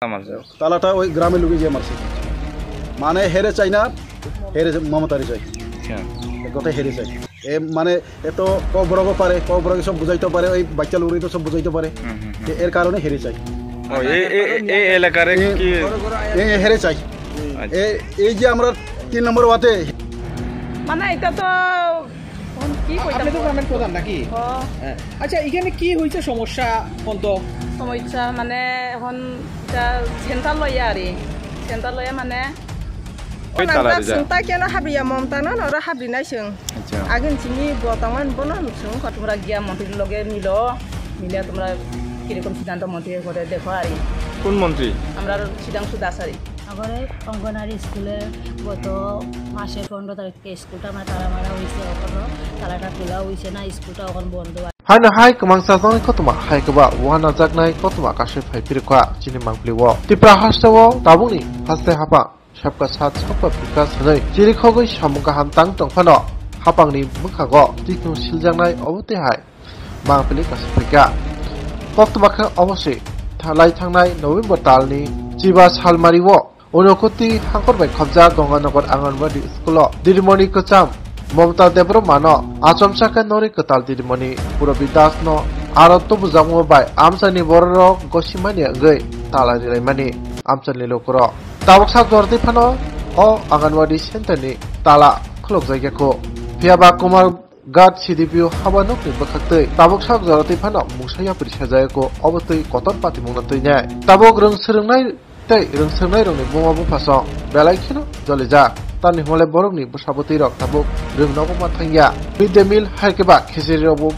তালাটা ওই গ্রামের লোকে যে মারছে মানে হেরে চাই না হেরে মমতারি চাই গোটাই হেরে চাই মানে এত কবরগ পারে কবরগ সব বুঝাইতে পারে ওই বাচ্চা লোক তো সব বুঝাইতে পারে এর কারণে হেরে চাই এলাকার হেরে চাই এই যে আমরা 3 নম্বর ওয়াতে মানে এটা তো আপনি তো গ্রামের প্রধান নাকি? আচ্ছা এখানে কি হয়েছে সমস্যা সমস্যা মানে এখন সেন্টার লইয়া আর সেন্টার লইয়া মানে কেন হাবিয়া মমতানো নরা হাবি নাইসং আগেন চিনি বর্তমান বনো নুসং তোমরা গিয়া মন্ত্রীর লগে মিলে তোমরা কিরকম সিদ্ধান্ত মন্ত্রী করে দেখো আর কোন মন্ত্রী আমরা সিদ্ধাংশু দাসারি আগরে অঙ্গনারী স্কুলে গত মাসের 15 তারিখে স্কুলটা আমার তালা মারা হয়েছে এখনো তালাটা খোলা হয়েছে না স্কুলটা এখন বন্ধ Haina hai kamangsa jong kotuma hai kaba wana jaknai kotuma kashe phai pirkwa chini mangpliwo tipra hastawo tabungni haste hapa sabka sat sabka vikas hanai chiri khogoi samuka hamtang tongphano hapangni mukhago tiknu siljangnai obote hai mangpli kashe phika kotuma kha obose thalai thangnai November talni chiba salmariwo onokoti hangkor bai khobja ganganagar anganwadi skulo dirmoni kocham Momta Debro Mano, Achomsaka Nori Katal Didimoni, Purabidas no, Arato Buzamu by Amsani Borro, Goshimani, Gay, Tala Mani, Amsani Lokoro. Tawaksa Gordi Pano, O Aganwadi Sentani, Tala, Klokzayako, Piaba Kumar Gad Sidibu, Habanok, Bakate, Tawaksa Gordi Pano, Musaya Prishazayako, Obati, Kotor Patimunatine, Tabok Rung Surnai, Tay Rung Surnai, Bumabu Paso, Belakino, Jolizak. Tani hole borokni bosaboti rok tabuk rungnobo mathangya midday meal haikeba khesiri robo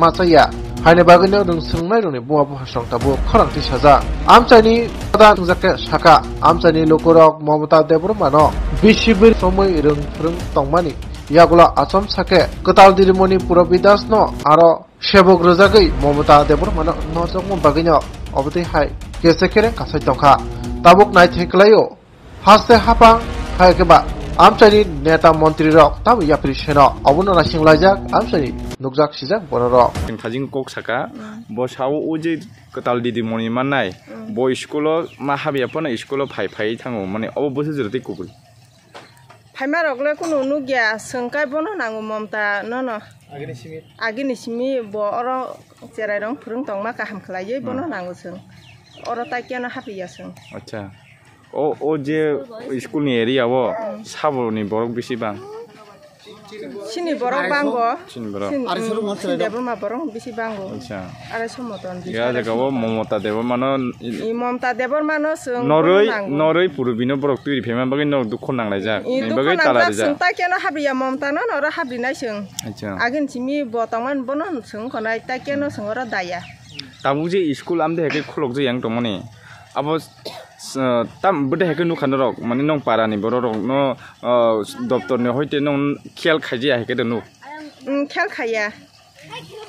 machaya haine bagino rung sungnai roni buabu hasong tabuk khorangti saja amchani pada tungjake saka amchani lokorok Momata Debromano bisibir somoi rung tongmani yagulo achom sake kotal dirmoni Purabidas no aro sebok rojagoi Momata Debromano nojokmo bagino oboti hai kesekere kasai tongkha tabuk nai theklayo haste hapang hai keba amchani neta montri rok tabu yapri seno obuno nasing lajak amchani nukjak sijak bororo thajing kok saka bo sawo oje katal didi moni manai bo skulo ma habia pona skulo phai thango mane obo bose jurti kugul Faima রগলে কোনো নুগিয়া সংকাই বনো নাঙ্গু মমতা ন আগিনি সিমি বর চেরাই রং ফুরুং তংমা কাহাম খলাইयै বনো নাঙ্গু song or তাইকেন হাপিয়া song আচ্ছা ও যে স্কুলনি এরিয়াও সাবরনি বরক বেশিবাং সিনি বরক বাঙ্গো সিনি বরক আর সরু মাছলে দেবরমা বরক বেশি বাঙ্গো আচ্ছা আর সমতন ইয়া জায়গাও Momata Debromano মমতা দেবরমানো সং নরই পুরবিনো বরক তুই ফেমা বাগै ন দুখ নাংলাইজা এই বাগै তালা যা তাইকেন হাবিয়া মমতা নরা হাবি নাইসং আচ্ছা আগিন সিমি বতমান বনো সং খনাই তাইকেন সঙ্গর দায়া তাবু যে স্কুল আমদে হেকে খলক যে yang tongmani abo tam bode heke nu khanrok mane nong parani borok no doptor ne hoite nong khial khaji heke de nu খেল খাইয়া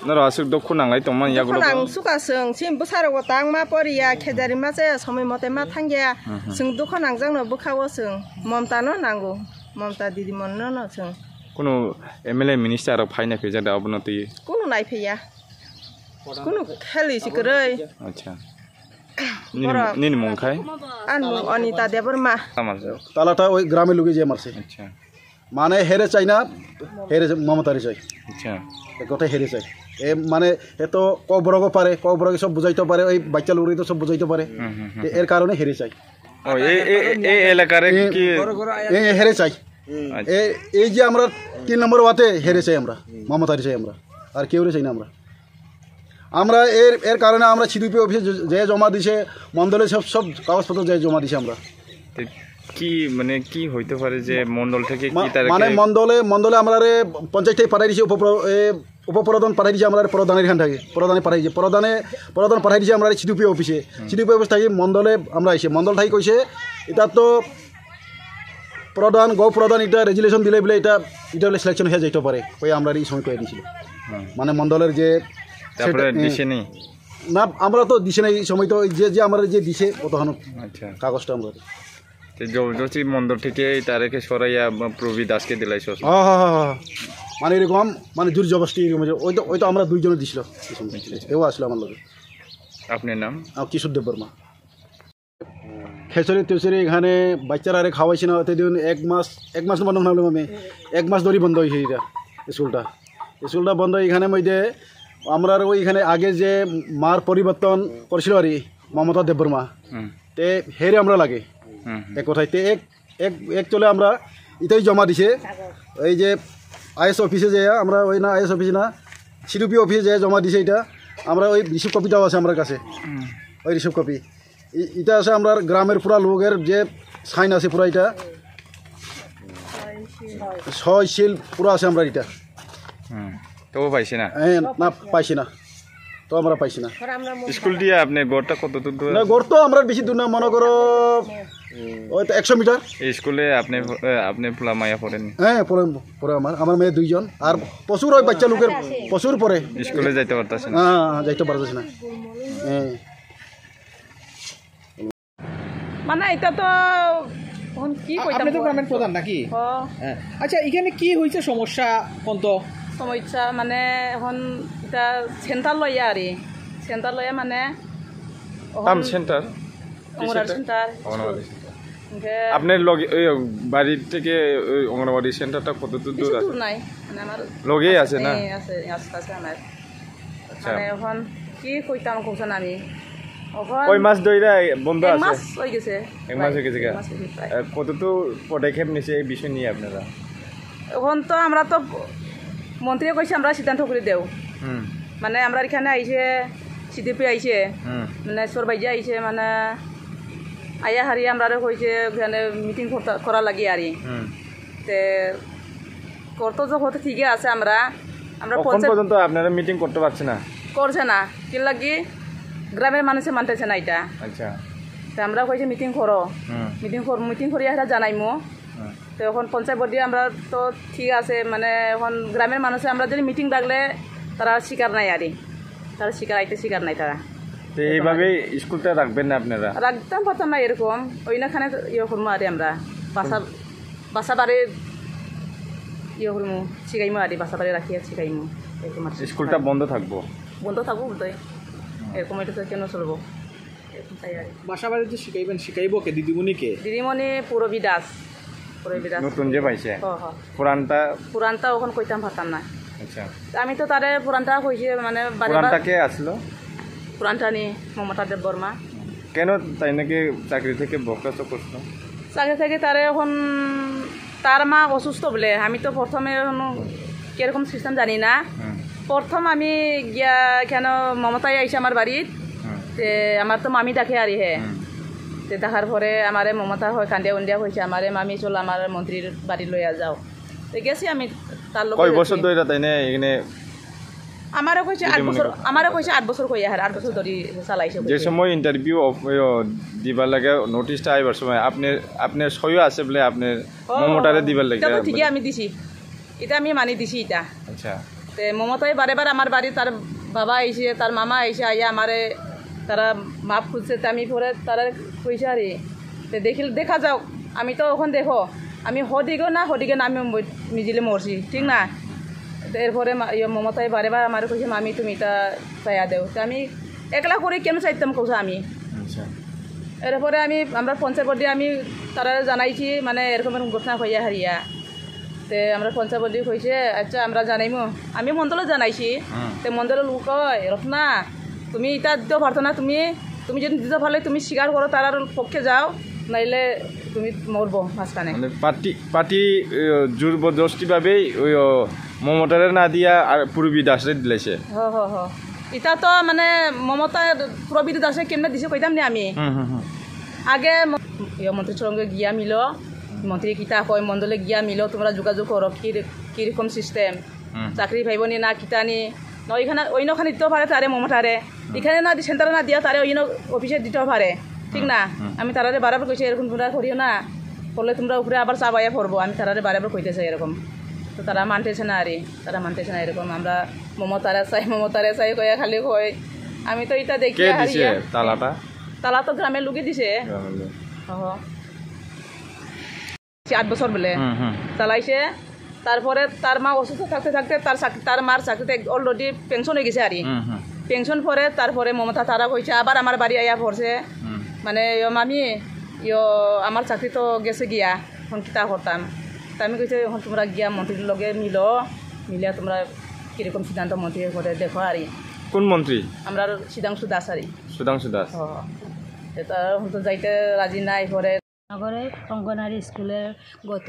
nara asuk dok khunanglai tongman yagulo nang suka sung sim busaro go tang ma poriya khejari ma cha somai mote ma thangya sung dukho nang jang no bukhawo sung Momta no nango Momta didi mon no sung kono MLA minister rok phaina pheja da obnoti kono nai pheya kono kheli sikrei acha nin mongkhai anu Anita Debroma তালাটা ওই গ্রামের লোকে যে মারছে acha মানে হেরে চাই না হেরে মমতারি চাই acha গোটাই হেরে চাই মানে এত কবরগ পারে কবরগ সব বুঝাইতে পারে ওই বাচ্চা লোক তো সব বুঝাইতে পারে এর কারণে হেরে চাই এই এলাকার কি হেরে চাই এই যে আমরা 3 নম্বর ওয়াতে হেরে চাই আমরা মমতারি চাই আমরা আর কেউ চাই না আমরা এর কারণে আমরা সিডিপি অফিসে যে জমা দিছে মন্ডলে সব কাগজপত্র যে জমা দিছে আমরা কি মানে কি হইতে পারে যে মন্ডল থেকে কি তার মানে মন্ডলে আমরা পঞ্চায়েত থেকে পাঠাই দিছি উপপ্রধান পাঠাই দিছি আমরা প্রধানের এখান থেকে প্রধানে পাঠাই দিছে প্রধান পাঠাই দিছে আমরা সিডিপি অফিসে থেকে মন্ডলে আমরা আইছে মন্ডল থাকি কইছে এটা তো প্রধান প্রধান এটা রেজুলেশন দিলে বলে এটা বলে সিলেকশন হয়ে যাইতে পারে ওই আমরা এই সময় কয়ে দিয়েছিল মানে মন্ডলের যে তারপরে দিছে নি না আমরা তো দিছে না এই সময় তো যে আমরা যে দিছে কতখানো আচ্ছা কাগজটা আমরা জবরদস্তি মন্ডল থেকে তারেকে সরাইয়া প্রবিদাসকে দিলাইছ মানে এরকম মানে জোর জবরদস্তি ওই তো আমরা দুইজনে দিছিল এও আসলো আমার লগে আপনার নাম কিশোর দেববর্মা খেচুরি টেচুরি এখানে বাচ্চারা আরে খাওয়াইছে না দিন এক মাস বন্ধ নামলাম আমি 1 মাস ধরে বন্ধ হয়েছে এটা স্কুলটা বন্ধ এখানে মধ্যে আমরা ওইখানে আগে যে মার পরিবর্তন করছিল আর মমতা দেববর্মা তে হেরে আমরা লাগে এক কথাইতে এক চলে আমরা এটাই জমা দিছে এই যে আইএস অফিসে যে আমরা ওই না আইএস অফিস না সিডিপি অফিসে যে জমা দিছে এটা আমরা ওই রিসিভ কপিটাও আছে আমার কাছে ওই রিসিভ কপি এটা আছে আমরা গ্রামের পুরা লোকের যে সাইন আছে পুরা এটা 6 শিল পুরা আছে আমরা এটা তবু পাইছে না না পাইছি না তো আমরা পাইছি না স্কুল দিয়ে আপনি গড়টা কত দূর না গড় তো আমরা বেশি দূর না মনে করো ওই তো 100 মিটার এই স্কুলে আপনি পোলা মায়া পড়েন হ্যাঁ পরে আমার মেয়ে 2 জন আর প্রচুর ওই বাচ্চা লোকের প্রচুর পরে স্কুলে যাইতে পারতাছেন হ্যাঁ যাইতে পারতেছে না হ্যাঁ মানে এটা তো এখন কি কইতাম আপনি তো গ্রামের প্রধান নাকি হ্যাঁ আচ্ছা এখানে কি হয়েছে সমস্যা কোন তো সমস্যা মানে এখন এটা সেন্টার লইয়া আর সেন্টার লইয়া মানে কাম সেন্টার অঙ্গনওয়াড়ি সেন্টার আপনার লগে ওই বাড়ি থেকে ওই অঙ্গনওয়াড়ি সেন্টারটা কত দূর আছে নাই মানে আমার লগেই আছে না আছে আশপাশে আমার মানে এখন কি কইতাম কোন আমি কই মাস ধরে বন্ধ আছে মাস হয়ে গেছে এক মাস হয়ে গেছে কতটুকু পদক্ষেপ নিছে এই বিষয় নিয়ে আপনারা এখন তো আমরা তো মন্ত্রী কইছে আমরা সিদ্ধান্ত করে দেও মানে আমরা এখানে আইছে সিডিপি আইছে মানে সরবাইজা আইছে মানে আয়া হারি আমরা কইছে এখানে মিটিং করা লাগে আর তে করতে যখন ঠিকই আছে আমরা পর্যন্ত আপনারা মিটিং করতে পারছেন না করছে না কি লাগি গ্রামের মানুষে মানতেছে না এটা আচ্ছা তো আমরা কইছে মিটিং করো মিটিং করি এটা জানাইমো তো এখন পঞ্চায়েত বডি আমরা তো ঠিক আছে মানে এখন গ্রামের মানুষে আমরা যদি মিটিং ডাকলে তারা শিকার নাই আর তারা শিকার নাই তারা তো এইভাবে স্কুলটা রাখবেন না আপনারা রাখতাম পারতাম না এরকম ওইখানে ইয়ে করবো আর আমরা বাসা বাড়ি ইয়ে করবো শিখাইমো আর বাসা বাড়ি রাখিয়া শিখাইমো এরকম স্কুলটা বন্ধ থাকবো বলতে এরকম এটা কেন চলবো বাসা বাড়িতে শিখাইবো কে দিদিমণি পুরবী দাস নতুন যে পাইছে পুরানটা ওখান কইতাম পারতাম না আচ্ছা আমি তো তারে পুরানটা কইছি মানে পুরানটা কে আসলো পুরানটা নি মমতা দেববর্মা কেন তাই নাকি চাকরি থেকে বরখাস্ত করছো চাকরি থেকে তারে এখন তার মা অসুস্থ বলে আমি তো প্রথমে কিরকম সিস্টেম জানি না প্রথম আমি গিয়া কেন মমতাই আইসে আমার বাড়িত তে আমার তো মামি ডাকে আর তে দেখার পরে আমারে মমতা হয় কান্দিয়া উন্দিয়া হয়েছে আমারে মামি চলো আমার মন্ত্রীর বাড়ি লইয়া যাও তো গেছি আমি তার লোক কয় বছর ধরে তাই না এখানে আমারও কইছে 8 বছর কই আর 8 বছর ধরে চালাইছে যে সময় ইন্টারভিউ দিবার লাগে নোটিশটা আইবার সময় আপনি সইও আছে বলে আপনি মমতারে দিবার লাগে এটা ঠিকই আমি দিছি এটা আমি মানি দিছি এটা আচ্ছা তে মমতাই বারে আমার বাড়ি তার বাবা আইছে তার মামা আইছে আইয়া আমারে তারা মাপ খুঁজছে তে আমি পরে তারা কইছে আরে তে দেখা যাও আমি তো ওখান দেখো আমি হদিগো না আমি মিজিলে মরছি ঠিক না এরপরে মমতাই বারে আমার কইছে মামি তুমি এটা চাইয়া দেও তো আমি একলা করে কেন চাইতাম কৌছে আমি এরপরে আমরা পঞ্চায়েত বডি আমি তারা জানাইছি মানে এরকম ঘটনা হইয়া হারিয়া তে আমরা পঞ্চায়েত বডি কইছে আচ্ছা আমরা জানাইমো আমি মন্ডলে জানাইছি তে মন্ডলের লোক কয় রত্না তুমি এটা দিতে পারতো না তুমি যদি দিতে পারলে তুমি স্বীকার করো তার পক্ষে যাও নাইলে তুমি মরবো মাঝখানে পার্টি জোরজবস্তিভাবেই ওই মমতারে না দিয়া আর পূর্বী দাসরে দিলেছে এটা তো মানে মমতা পূর্বী দাসে কেমনে দিছে কইতাম নি আমি আগে মন্ত্রীর সঙ্গে গিয়া মিলো মন্ত্রী কিতা কয় মন্ডলে গিয়া মিলো তোমরা যোগাযোগ করো কিরকম সিস্টেম চাকরি পাইবনি না কিতানি না ওইখানে অন্যখানে দিতেও পারে তারে মমতারে এখানে না সেন্টারে না দিয়া তারে অন্য অফিসে দিতেও পারে ঠিক না আমি তারারে বারবার কইছি এরকম তোমরা করিও না করলে তোমরা উপরে আবার চাবাইয়া পড়বো আমি তারারে বারবার কইতেছে এরকম তো তারা মানতেছে না তারা মানতেছে না এরকম আমরা মমতারে চাই কয়া খালি কয় আমি তো এটা দেখি তালা তো গ্রামের লোকে দিছে 8 বছর বলে চালাইছে তারপরে তার মা অসুস্থ থাকতে তার মার চাকরিতে অলরেডি পেনশন হয়ে গেছে আর পেনশন পরে তারপরে মমতা তারা কইছে আবার আমার বাড়ি আইয়া পড়ছে মানে মামি ইয় আমার চাকরি তো গেছে গিয়া এখন কিতা করতাম তা আমি কইছে এখন তোমরা গিয়া মন্ত্রীর লগে মিলে তোমরা কীরকম সিদ্ধান্ত মন্ত্রী করে দেখো আর কোন মন্ত্রী আমরা সিদ্ধাংশু দাস আর সুধাংশু দাস এটা এখন তো যাইতে রাজি নাই পরে নগরে অঙ্গনারী স্কুলের গত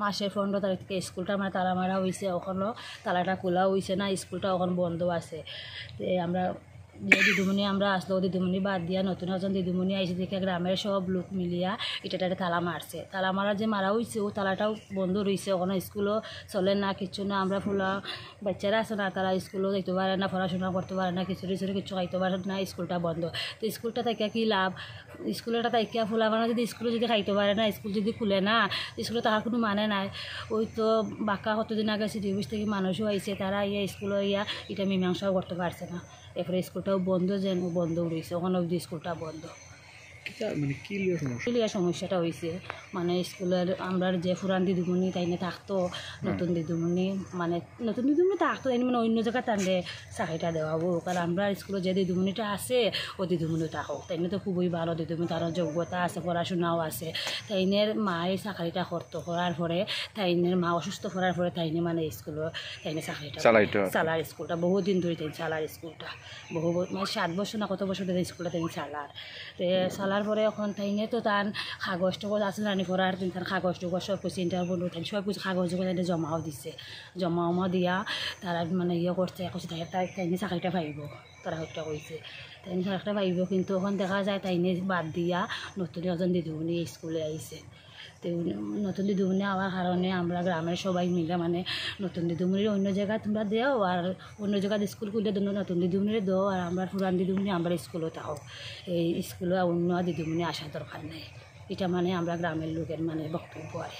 মাসের 15 তারিখ থেকে স্কুলটা মানে তালা মারা হয়েছে, ওখানে তালাটা খোলা হয়েছে না, স্কুলটা ওখানে বন্ধ আছে। আমরা যে দিদিমণি আমরা আসলো দিদিমণি বাদ দিয়া নতুন একজন দিদিমণি আইসে দেখে গ্রামের সব লোক মিলিয়া এটাতে তালা মারছে। তালা মারা যে মারা হয়েছে ও তালাটাও বন্ধ রয়েছে, ওখানে স্কুলও চলে না কিছু না। আমরা ফুলা বাচ্চারা আছে না, তারা স্কুলও যাইতে পারে না, পড়াশোনা করতে পারে না, কিছু কিছু খাইতে পারে না, স্কুলটা বন্ধ। তো স্কুলটা থেকে কি লাভ? স্কুলটা তাইকা ফুলা মানে যদি স্কুলে যদি খাইতে পারে না, স্কুল যদি খুলে না, স্কুলে তাহার কোনো মানে নাই। ওই তো বাঁকা কতদিন আগে সিটি অফিস থেকে মানুষও আইছে, তারা ইয়া স্কুলে ইয়া এটা মীমাংসাও করতে পারছে না। এরপরে স্কুলটাও বন্ধ, যেন বন্ধ রয়েছে, ওখানে অবধি স্কুলটা বন্ধ। মানে কি লিয়া সমস্যাটা হয়েছে মানে স্কুলের আমরা যে পুরান দিদিমণি তাইনে থাকতো, নতুন দিদিমণি মানে নতুন দিদিমণি থাকতো তাই মানে অন্য জায়গায় টানলে চাকরিটা দেওয়াবো। কারণ আমরা স্কুলে যে দিদিমণিটা আছে ও দিদিমণি থাকো, তাইনে তো খুবই ভালো দিদিমণি, তার যোগ্যতা আছে, পড়াশোনাও আছে। তাইনের মায়ের চাকরিটা করতো, করার পরে তাইনের মা অসুস্থ করার পরে তাইনে মানে স্কুলে তাইনে চাকরিটা চালার, স্কুলটা বহুদিন ধরে তাই চালার, স্কুলটা বহু মানে 7 বছর না কত বছর ধরে স্কুলটা তাই চালার। তো চালার পরে এখন তাইনে তো তার কাগজ টগজ আছে রানি করার, তার কাগজ টগজ সব কিছু ইন্টারভিউ তাই সব কিছু কাগজ তাই জমাও দিছে, জমা দিয়া তারা মানে ইয়ে করছে, কৈছে তাইনে চাকরিটা পাইব, তারা হত্যা কইছে তাইনে চাকরিটা পাইব। কিন্তু এখন দেখা যায় তাইনে বাদ দিয়া নতুন একজন দিদিমণি স্কুলে আইছে। তো নতুন দিদিমণি হওয়ার কারণে আমরা গ্রামের সবাই মিলে মানে নতুন দিদিমণির অন্য জায়গায় তোমরা দেও, আর অন্য জায়গায় স্কুল খুলে নতুন দিদিমণির দেও, আর আমরা পুরান দিদিমণি আমরা স্কুলে থাকো। এই স্কুলে অন্য দিদিমণি আসার দরকার নেই, এটা মানে আমরা গ্রামের লোকের মানে বক্তব্য আর